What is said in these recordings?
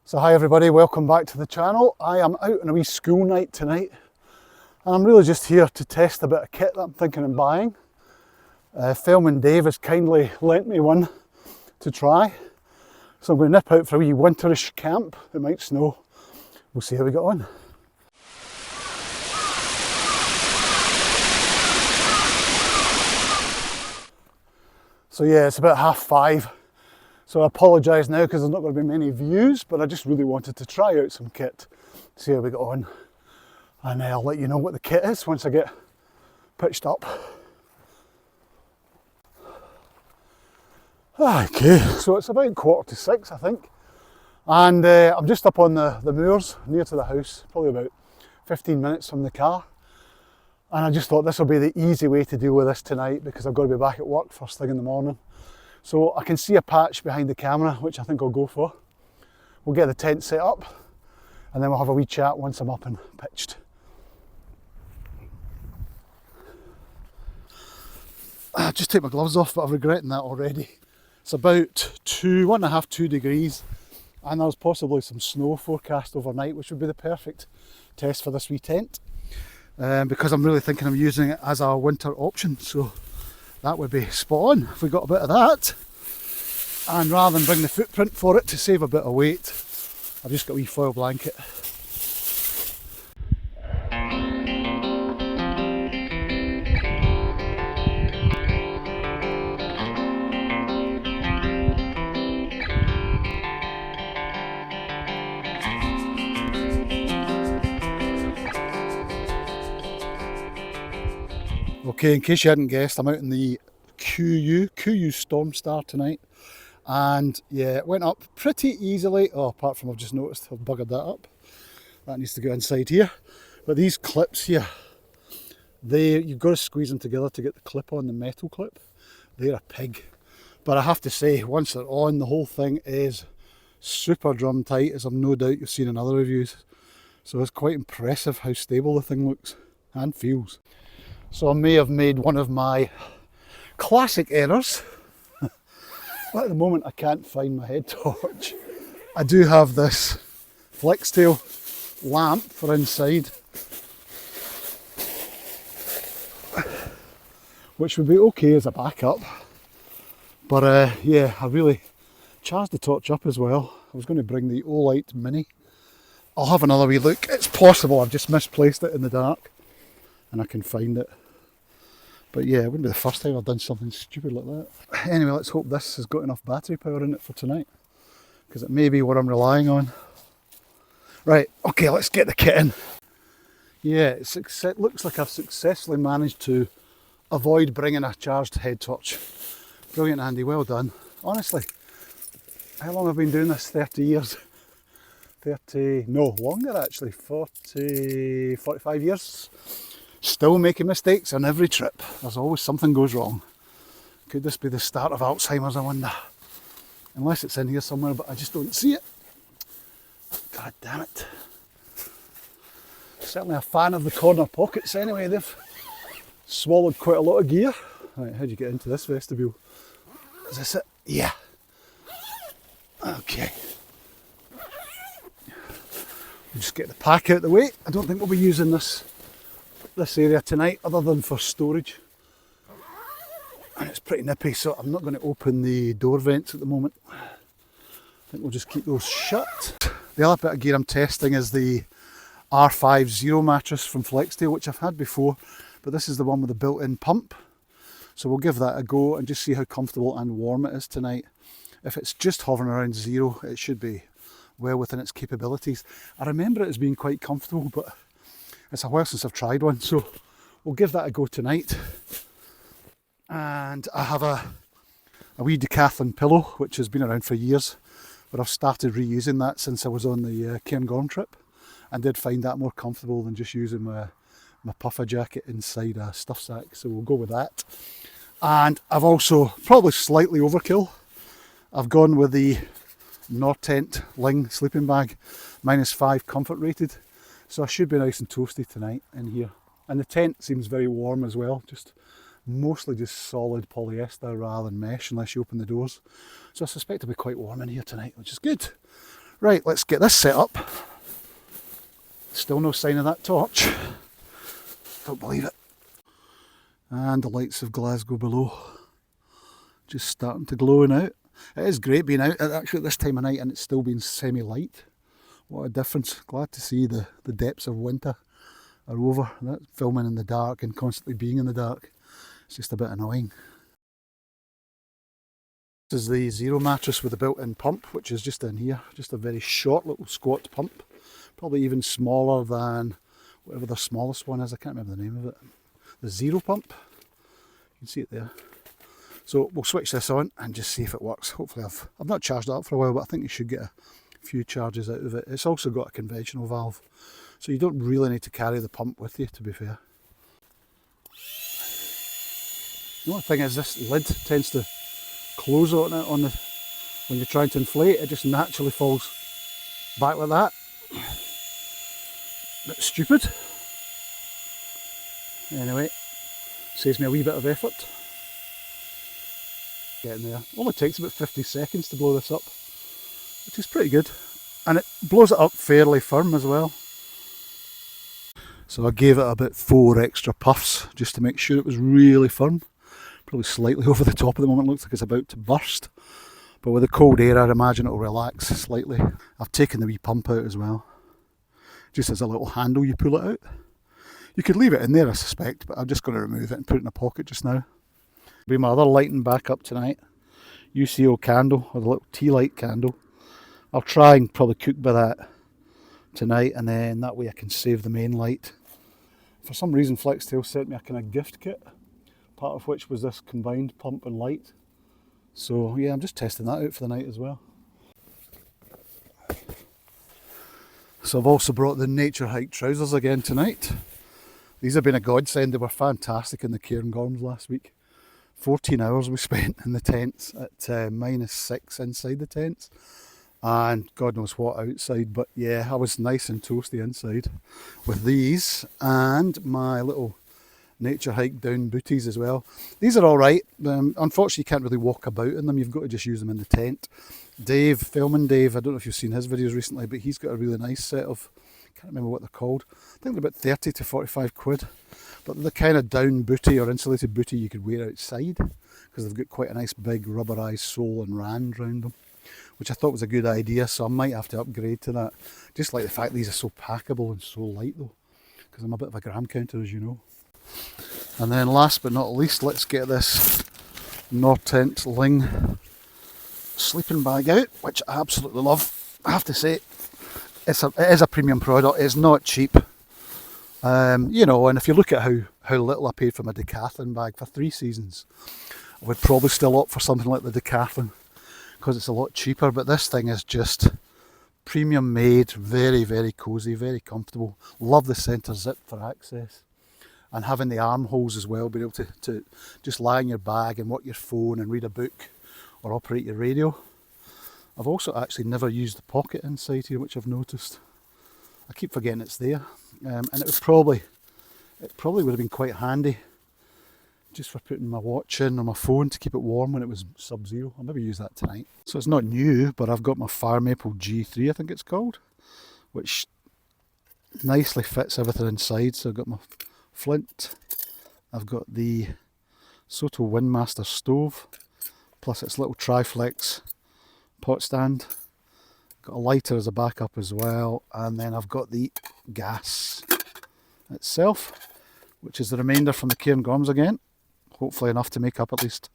So hi everybody, welcome back to the channel. I am out on a wee school night tonight and I'm really just here to test a bit of kit that I'm thinking of buying. Fellman Dave has kindly lent me one to try. So I'm going to nip out for a wee winterish camp. It might snow. We'll see how we get on. So yeah, it's about 5:30. So I apologise now because there's not going to be many views, but I just really wanted to try out some kit, see how we get on. And I'll let you know what the kit is once I get pitched up. Okay, so it's about 5:45 I think. And I'm just up on the moors near to the house, probably about 15 minutes from the car. And I just thought this will be the easy way to deal with this tonight because I've got to be back at work first thing in the morning. So I can see a patch behind the camera, which I think I'll go for. We'll get the tent set up and then we'll have a wee chat once I'm up and pitched. I just take my gloves off, but I'm regretting that already. It's about 1.5 to 2 degrees and there's possibly some snow forecast overnight, which would be the perfect test for this wee tent. Because I'm really thinking of using it as a winter option, so that would be spot on if we got a bit of that. And rather than bring the footprint for it to save a bit of weight, I've just got a wee foil blanket. Okay, in case you hadn't guessed, I'm out in the Kuiu Storm Star tonight. And yeah, it went up pretty easily. Oh, apart from I've just noticed I've buggered that up. That needs to go inside here. But these clips here, you've got to squeeze them together to get the clip on, the metal clip. They're a pig. But I have to say, once they're on, the whole thing is super drum tight, as I've no doubt you've seen in other reviews. So it's quite impressive how stable the thing looks and feels. So I may have made one of my classic errors. But at the moment I can't find my head torch. I do have this flex tail lamp for inside, which would be okay as a backup. But yeah, I really charged the torch up as well. I was going to bring the Olight Mini. I'll have another wee look. It's possible I've just misplaced it in the dark and I can find it. But yeah, it wouldn't be the first time I've done something stupid like that. Anyway, let's hope this has got enough battery power in it for tonight, because it may be what I'm relying on. Right, okay, let's get the kit in. Yeah, it looks like I've successfully managed to avoid bringing a charged head torch. Brilliant, Andy, well done. Honestly, how long have I been doing this? 30 years? 30, no, longer actually, 40, 45 years. Still making mistakes on every trip. There's always something goes wrong. Could this be the start of Alzheimer's, I wonder? Unless it's in here somewhere, but I just don't see it. God damn it. Certainly a fan of the corner pockets anyway. They've swallowed quite a lot of gear. Right, how do you get into this vestibule? Is this it? Yeah. Okay. We'll just get the pack out of the way. I don't think we'll be using this area tonight other than for storage, and it's pretty nippy, so I'm not going to open the door vents at the moment. I think we'll just keep those shut. The other bit of gear I'm testing is the R50 mattress from Flextail, which I've had before, but this is the one with the built-in pump, so we'll give that a go and just see how comfortable and warm it is tonight. If it's just hovering around 0, it should be well within its capabilities. I remember it as being quite comfortable, but it's a while since I've tried one, so we'll give that a go tonight. And I have a wee Decathlon pillow, which has been around for years, but I've started reusing that since I was on the Cairngorm trip, and did find that more comfortable than just using my puffer jacket inside a stuff sack, so we'll go with that. And I've also, probably slightly overkill, I've gone with the Nortent Ling sleeping bag, -5 comfort rated. So I should be nice and toasty tonight in here. And the tent seems very warm as well, mostly just solid polyester rather than mesh unless you open the doors. So I suspect it'll be quite warm in here tonight, which is good. Right, let's get this set up. Still no sign of that torch. Don't believe it. And the lights of Glasgow below just starting to glow now. It is great being out actually at this time of night and it's still being semi-light. What a difference. Glad to see the depths of winter are over. That filming in the dark and constantly being in the dark, it's just a bit annoying. This is the Zero mattress with the built-in pump, which is just in here. Just a very short little squat pump. Probably even smaller than whatever the smallest one is. I can't remember the name of it. The Zero pump. You can see it there. So we'll switch this on and just see if it works. Hopefully I've not charged it up for a while, but I think you should get a few charges out of it. It's also got a conventional valve, so you don't really need to carry the pump with you, to be fair. The only thing is this lid tends to close on it when you're trying to inflate. It just naturally falls back like that. Bit stupid. Anyway, saves me a wee bit of effort. Getting there. Only takes about 50 seconds to blow this up, which is pretty good. And it blows it up fairly firm as well. So I gave it about 4 extra puffs just to make sure it was really firm. Probably slightly over the top at the moment, looks like it's about to burst. But with the cold air I'd imagine it'll relax slightly. I've taken the wee pump out as well. Just as a little handle you pull it out. You could leave it in there I suspect, but I'm just going to remove it and put it in a pocket just now. Be my other lighting backup tonight. UCO candle, or the little tea light candle. I'll try and probably cook by that tonight, and then that way I can save the main light. For some reason Flextail sent me a kind of gift kit, part of which was this combined pump and light. So yeah, I'm just testing that out for the night as well. So I've also brought the Nature Hike trousers again tonight. These have been a godsend. They were fantastic in the Cairngorms last week. 14 hours we spent in the tents at -6 inside the tents, and God knows what outside, but yeah, I was nice and toasty inside with these and my little Nature Hike down booties as well. These are alright. Unfortunately you can't really walk about in them, you've got to just use them in the tent. Dave, Fellman Dave, I don't know if you've seen his videos recently, but he's got a really nice set of, I can't remember what they're called, I think they're about 30 to 45 quid. But the kind of down booty or insulated booty you could wear outside, because they've got quite a nice big rubberised sole and rand around them, which I thought was a good idea, so I might have to upgrade to that. Just like the fact these are so packable and so light though, because I'm a bit of a gram counter, as you know. And then last but not least, let's get this Nortent Ling sleeping bag out, which I absolutely love. I have to say, it is a premium product, it's not cheap. You know, and if you look at how little I paid for my Decathlon bag for 3 seasons, I would probably still opt for something like the Decathlon because it's a lot cheaper. But this thing is just premium made, very, very cosy, very comfortable. Love the centre zip for access, and having the armholes as well, being able to just lie in your bag and work your phone and read a book or operate your radio. I've also actually never used the pocket inside here, which I've noticed. I keep forgetting it's there, and it probably would have been quite handy just for putting my watch in or my phone to keep it warm when it was sub-zero. I'll maybe use that tonight. So it's not new, but I've got my Fire Maple G3, I think it's called, which nicely fits everything inside. So I've got my flint, I've got the Soto Windmaster stove, plus its little Triflex pot stand. Got a lighter as a backup as well, and then I've got the gas itself, which is the remainder from the Cairngorms again. Hopefully enough to make up at least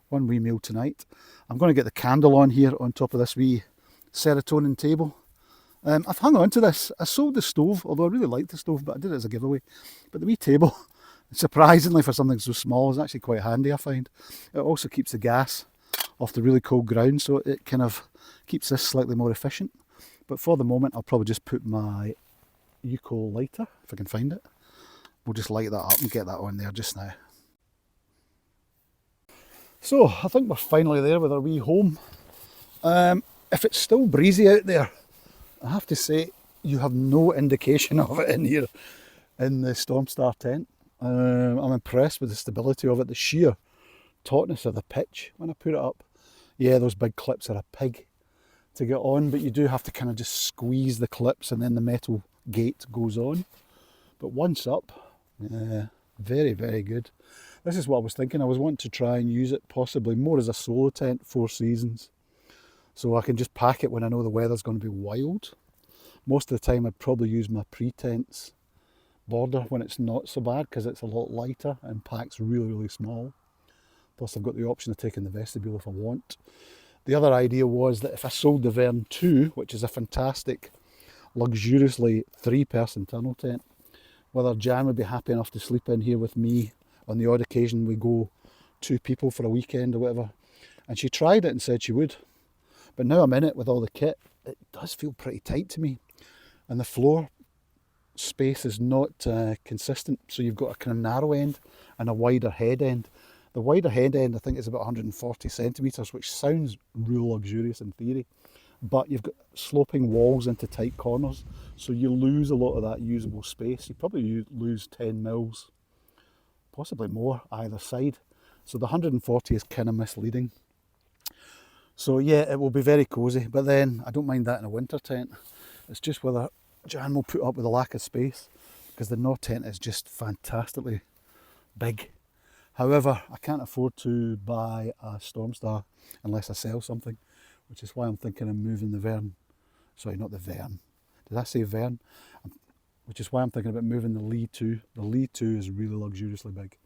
one wee meal tonight. I'm going to get the candle on here on top of this wee serotonin table. I've hung on to this. I sold the stove, although I really liked the stove, but I did it as a giveaway. But the wee table, surprisingly for something so small, is actually quite handy, I find. It also keeps the gas off the really cold ground, so it kind of keeps this slightly more efficient. But for the moment I'll probably just put my UCO lighter, if I can find it. We'll just light that up and get that on there just now. So I think we're finally there with our wee home. If it's still breezy out there, I have to say you have no indication of it in here in the Storm Star tent. I'm impressed with the stability of it, the sheer tautness of the pitch when I put it up. Yeah, those big clips are a pig. to get on, but you do have to kind of just squeeze the clips and then the metal gate goes on. But once up, very, very good. This is what I was thinking. I was wanting to try and use it possibly more as a solo tent, 4 seasons. So I can just pack it when I know the weather's going to be wild. Most of the time I'd probably use my pre-tents border when it's not so bad, because it's a lot lighter and packs really, really small. Plus I've got the option of taking the vestibule if I want. The other idea was that if I sold the Vern 2, which is a fantastic, luxuriously 3-person tunnel tent, whether Jan would be happy enough to sleep in here with me on the odd occasion we go 2 people for a weekend or whatever. And she tried it and said she would. But now I'm in it with all the kit, it does feel pretty tight to me. And the floor space is not consistent, so you've got a kind of narrow end and a wider head end. The wider head end I think is about 140 centimetres, which sounds real luxurious in theory, but you've got sloping walls into tight corners, so you lose a lot of that usable space. You probably lose 10 mils, possibly more either side, so the 140 is kind of misleading. So yeah, it will be very cosy, but then I don't mind that in a winter tent. It's just whether Jan will put up with the lack of space, because the North tent is just fantastically big. However, I can't afford to buy a Storm Star unless I sell something, which is why I'm thinking of moving the Vern. Sorry, not the Vern. Did I say Vern? Which is why I'm thinking about moving the Lee 2. The Lee 2 is really luxuriously big.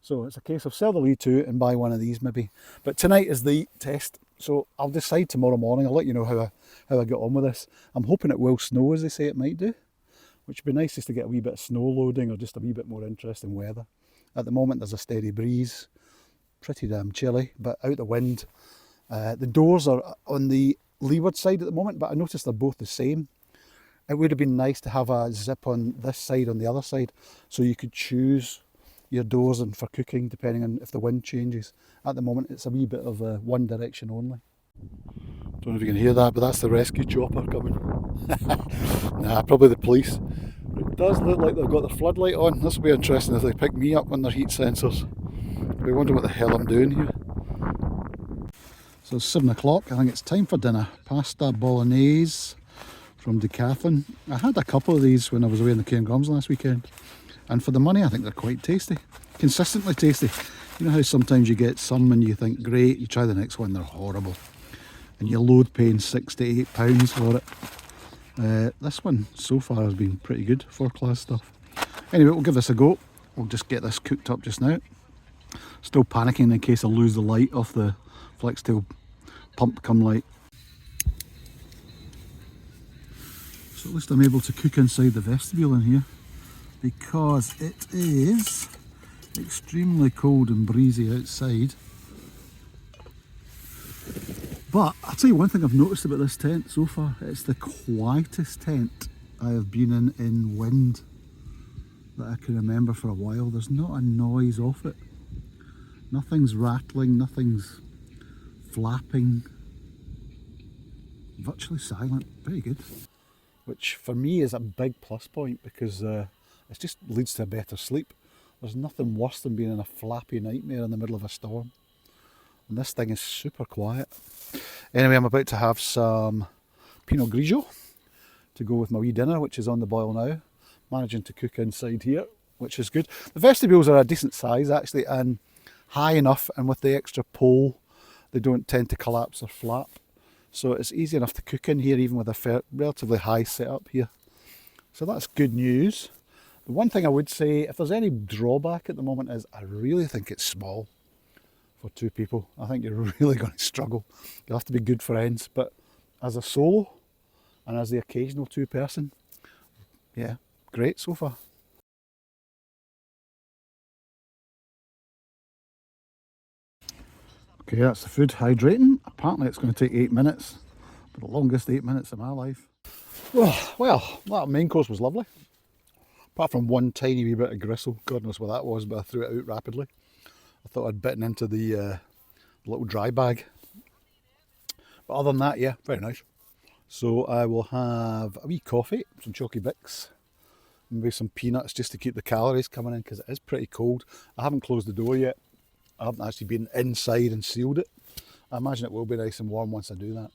So it's a case of sell the Lee 2 and buy one of these maybe. But tonight is the test, so I'll decide tomorrow morning. I'll let you know how I get on with this. I'm hoping it will snow, as they say it might do, which would be nice just to get a wee bit of snow loading or just a wee bit more interesting weather. At the moment there's a steady breeze, pretty damn chilly, but out the wind. The doors are on the leeward side at the moment, but I noticed they're both the same. It would have been nice to have a zip on this side, on the other side, so you could choose your doors and for cooking depending on if the wind changes. At the moment it's a wee bit of one direction only. Don't know if you can hear that, but that's the rescue chopper coming. Nah, probably the police. It does look like they've got their floodlight on. This will be interesting if they pick me up on their heat sensors. I wonder what the hell I'm doing here. So it's 7 o'clock, I think it's time for dinner. Pasta bolognese from Decathlon. I had a couple of these when I was away in the Cairngorms last weekend, and for the money I think they're quite tasty. Consistently tasty. You know how sometimes you get some and you think great, you try the next one, they're horrible. And you load paying £6 to £8 for it. This one so far has been pretty good, 4-class stuff. Anyway, we'll give this a go. We'll just get this cooked up just now. Still panicking in case I lose the light off the Flextail pump cum light. So at least I'm able to cook inside the vestibule in here, because it is extremely cold and breezy outside. But I'll tell you one thing I've noticed about this tent so far, it's the quietest tent I have been in wind that I can remember for a while. There's not a noise off it. Nothing's rattling, nothing's flapping. Virtually silent, very good. Which for me is a big plus point, because it just leads to a better sleep. There's nothing worse than being in a flappy nightmare in the middle of a storm. And this thing is super quiet. Anyway, I'm about to have some Pinot Grigio to go with my wee dinner, which is on the boil now. Managing to cook inside here, which is good. The vestibules are a decent size actually, and high enough, and with the extra pole they don't tend to collapse or flap. So it's easy enough to cook in here, even with a relatively high setup here. So that's good news. The one thing I would say, if there's any drawback at the moment, is I really think it's small for 2 people. I think you're really going to struggle. You'll have to be good friends, but as a solo and as the occasional 2-person, yeah, great so far. Okay, that's the food hydrating. Apparently it's going to take 8 minutes, but the longest 8 minutes of my life. Well, that main course was lovely. Apart from one tiny wee bit of gristle, God knows what that was, but I threw it out rapidly. I thought I'd bitten into the little dry bag. But other than that, yeah, very nice. So I will have a wee coffee, some Chalky Bix, maybe some peanuts just to keep the calories coming in, because it is pretty cold. I haven't closed the door yet. I haven't actually been inside and sealed it. I imagine it will be nice and warm once I do that.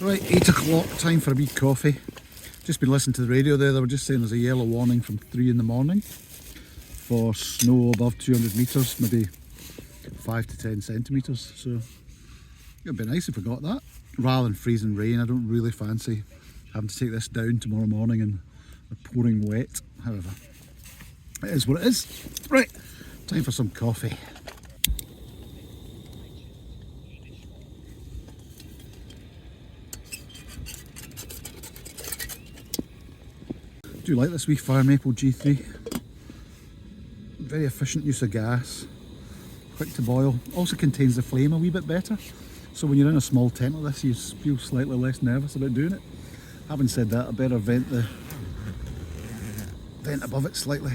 Right, 8 o'clock, time for a wee coffee. Just been listening to the radio there, they were just saying there's a yellow warning from 3 in the morning for snow above 200 metres, maybe 5 to 10 centimetres, so it'd be nice if we got that. Rather than freezing rain, I don't really fancy having to take this down tomorrow morning and pouring wet. However, it is what it is. Right, time for some coffee. Do you like this wee Fire Maple G3? Very efficient use of gas, quick to boil, also contains the flame a wee bit better, so when you're in a small tent like this you feel slightly less nervous about doing it. Having said that, I better vent above it slightly.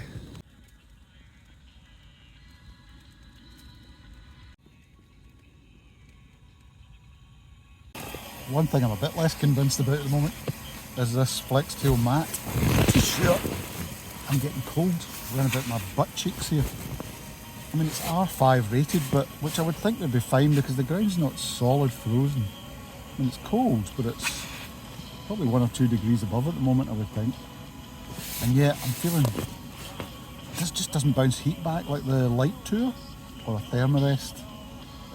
One thing I'm a bit less convinced about at the moment is this flex tail mat. Sure, I'm getting cold around about my butt cheeks here. I mean, it's R5 rated, but which I would think would be fine because the ground's not solid frozen. I mean, it's cold, but it's probably 1 or 2 degrees above at the moment, I would think. And yet, I'm feeling this just doesn't bounce heat back like the Light Tour or a Thermarest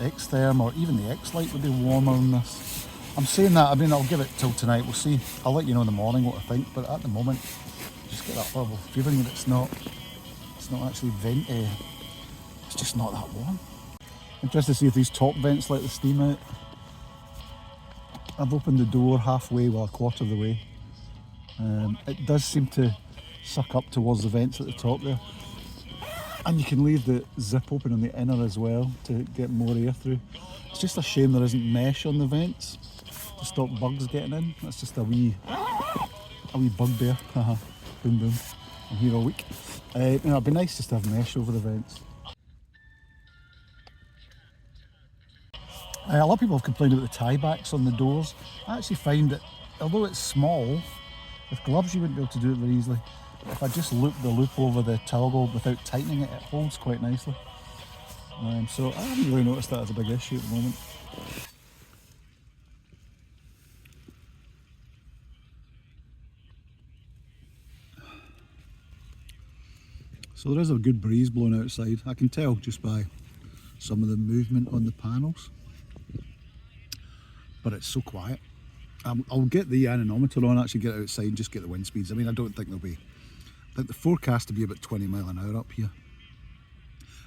X-Therm, or even the X-Lite would be warmer than this. I'm saying that, I mean, I'll give it till tonight, we'll see. I'll let you know in the morning what I think, but at the moment, I just get that horrible feeling that it's not actually venty. It's just not that warm. Interested to see if these top vents let the steam out. I've opened the door halfway, well, a quarter of the way. It does seem to suck up towards the vents at the top there. And you can leave the zip open on the inner as well to get more air through. It's just a shame there isn't mesh on the vents to stop bugs getting in. That's just a wee bugbear. Haha, boom boom. I'm here all week. It'd be nice just to have mesh over the vents. A lot of people have complained about the tie backs on the doors. I actually find that, although it's small, with gloves you wouldn't be able to do it very easily. If I just loop the loop over the toggle without tightening it, it holds quite nicely. So I haven't really noticed that as a big issue at the moment. So there is a good breeze blowing outside. I can tell just by some of the movement on the panels. But it's so quiet. I'll get the anemometer on, actually get outside and just get the wind speeds. I mean, I don't think there'll be, I think the forecast to be about 20 mile an hour up here.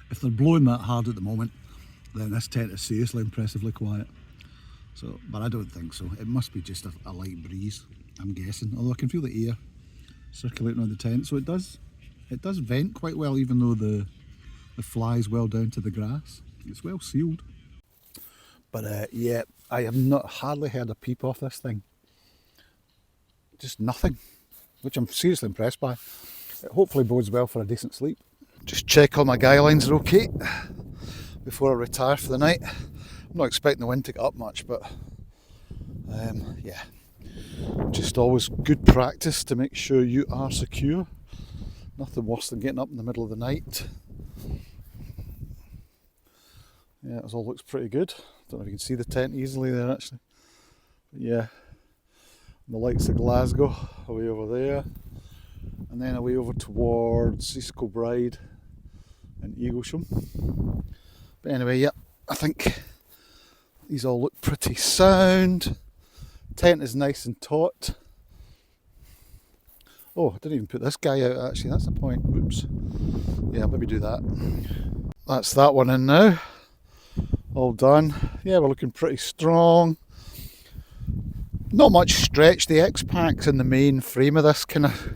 If they're blowing that hard at the moment, then this tent is seriously impressively quiet. So, but I don't think so. It must be just a light breeze, I'm guessing. Although I can feel the air circulating on the tent, so it does vent quite well, even though the flies well down to the grass. It's well sealed. But yeah, I have hardly heard a peep off this thing. Just nothing, which I'm seriously impressed by. It hopefully bodes well for a decent sleep. Just check all my guy lines are okay before I retire for the night. I'm not expecting the wind to get up much, but yeah, just always good practice to make sure you are secure. Nothing worse than getting up in the middle of the night. Yeah, it all looks pretty good. Don't know if you can see the tent easily there actually. But yeah, the lights of Glasgow away over there, and then away over towards East Kilbride and Eaglesham. But anyway, yeah, I think these all look pretty sound. Tent is nice and taut. Oh, I didn't even put this guy out actually, that's the point. Oops. Yeah, maybe do that. That's that one in now. All done. Yeah, we're looking pretty strong. Not much stretch. The X-Packs in the main frame of this kind of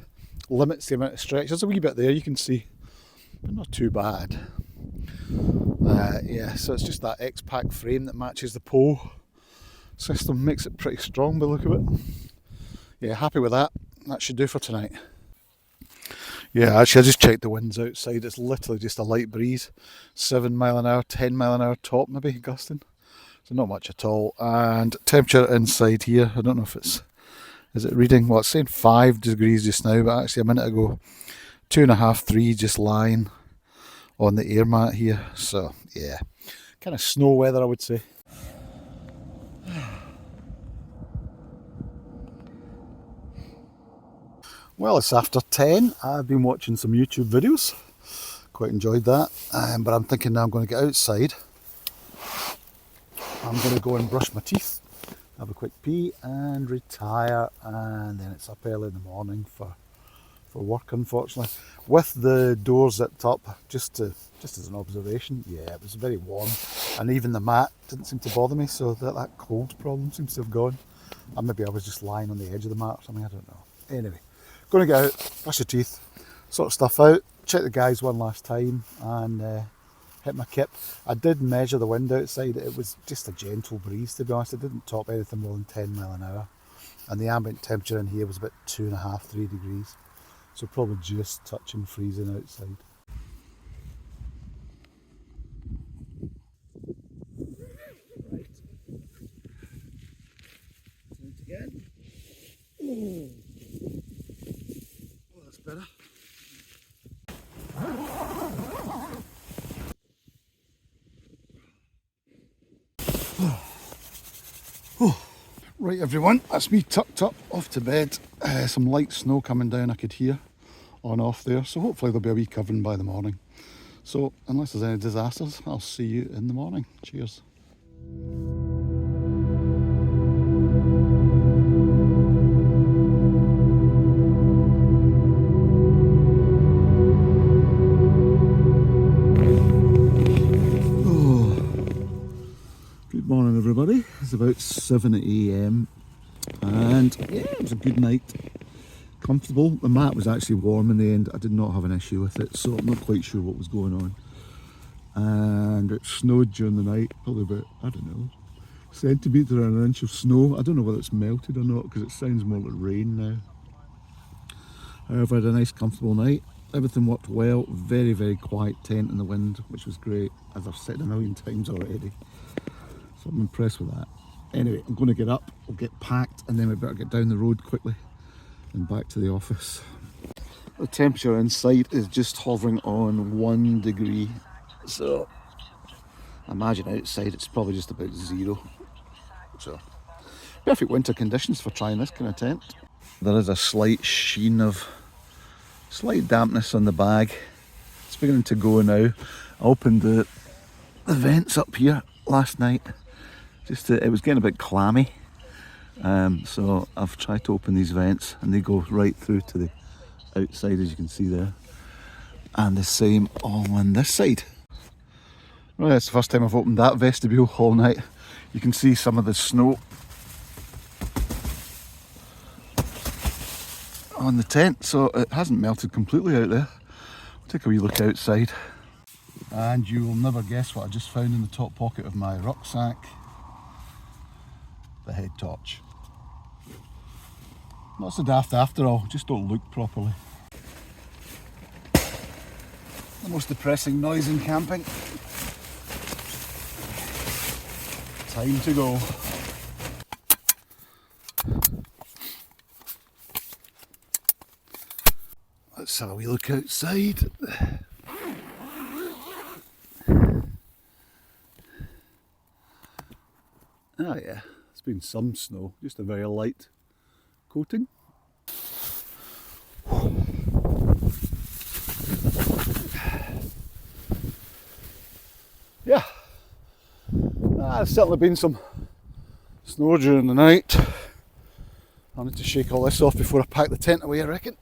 limits the amount of stretch. There's a wee bit there you can see, but not too bad. Yeah, so it's just that X-Pack frame that matches the pole system, makes it pretty strong by the look of it. Yeah, happy with that. That should do for tonight. Yeah, actually I just checked the winds outside. It's literally just a light breeze. 7 mile an hour, 10 mile an hour top maybe, gusting. So not much at all. And temperature inside here, I don't know if is it reading, well it's saying 5 degrees just now, but actually a minute ago 2.5, 3 just lying on the air mat here. So yeah, kind of snow weather I would say. Well, it's after 10. I've been watching some YouTube videos. Quite enjoyed that. But I'm thinking now I'm going to get outside. I'm going to go and brush my teeth, have a quick pee and retire. And then it's up early in the morning for work, unfortunately. With the doors zipped up, just as an observation, yeah, it was very warm. And even the mat didn't seem to bother me, so that cold problem seems to have gone. And maybe I was just lying on the edge of the mat or something, I don't know. Anyway, going to get out, brush the teeth, sort stuff out, check the guys one last time and hit my kip. I did measure the wind outside. It was just a gentle breeze, to be honest. It didn't top anything more than 10 mile an hour. And the ambient temperature in here was about 2.5, 3 degrees. So probably just touching freezing outside. Right. Turn it again. Oh, that's better. Right everyone, that's me tucked up off to bed. Some light snow coming down I could hear on off there, so hopefully there'll be a wee covering by the morning. So unless there's any disasters, I'll see you in the morning. Cheers. Good morning everybody. It's about 7 AM and yeah, it was a good night. Comfortable. The mat was actually warm in the end. I did not have an issue with it, so I'm not quite sure what was going on. And it snowed during the night, probably about, I don't know, centimetre or an inch of snow. I don't know whether it's melted or not because it sounds more like rain now. However, I had a nice comfortable night. Everything worked well. Very, very quiet tent in the wind, which was great, as I've said a million times already. So I'm impressed with that. Anyway, I'm going to get up, we'll get packed, and then we better get down the road quickly and back to the office. The temperature inside is just hovering on 1 degree. So I imagine outside it's probably just about 0. So perfect winter conditions for trying this kind of tent. There is a slight sheen of slight dampness on the bag. It's beginning to go now. I opened the vents up here last night. It was getting a bit clammy. So I've tried to open these vents and they go right through to the outside, as you can see there. And the same on this side. Well, that's the first time I've opened that vestibule all night. You can see some of the snow on the tent, so it hasn't melted completely out there. I'll take a wee look outside. And you will never guess what I just found in the top pocket of my rucksack. The head torch. Not so daft after all, just don't look properly. The most depressing noise in camping. Time to go. Let's have a wee look outside. Oh yeah, it's been some snow, just a very light coating. Yeah, there's certainly been some snow during the night. I need to shake all this off before I pack the tent away, I reckon.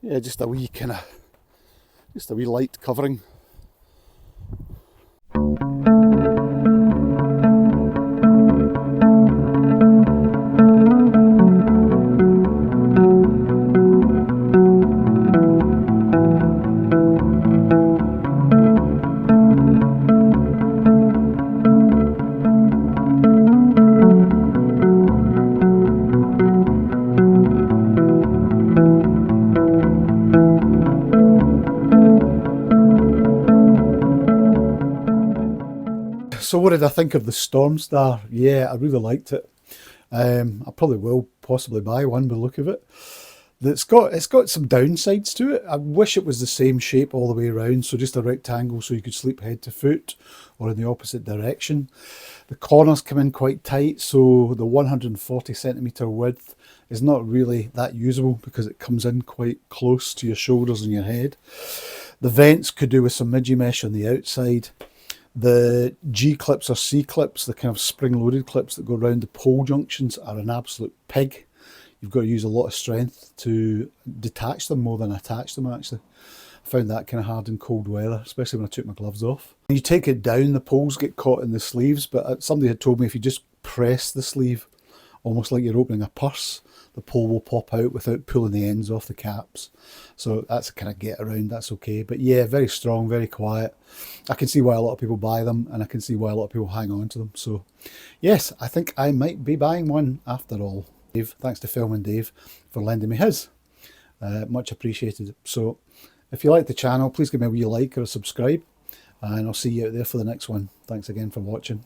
Yeah, just a wee light covering. So what did I think of the Storm Star? Yeah, I really liked it. I probably will possibly buy one by the look of it. It's got some downsides to it. I wish it was the same shape all the way around, so just a rectangle so you could sleep head to foot or in the opposite direction. The corners come in quite tight, so the 140 centimetre width is not really that usable because it comes in quite close to your shoulders and your head. The vents could do with some midgie mesh on the outside. The G clips or C clips, the kind of spring loaded clips that go around the pole junctions, are an absolute pig. You've got to use a lot of strength to detach them more than attach them, actually. I found that kind of hard in cold weather, especially when I took my gloves off. When you take it down, the poles get caught in the sleeves, but somebody had told me if you just press the sleeve, almost like you're opening a purse, the pole will pop out without pulling the ends off the caps. So that's a kind of get around, that's okay. But yeah, very strong, very quiet. I can see why a lot of people buy them, and I can see why a lot of people hang on to them. So yes, I think I might be buying one after all. Thanks to Fellman Dave for lending me his. Much appreciated. So if you like the channel, please give me a wee like or a subscribe, and I'll see you out there for the next one. Thanks again for watching.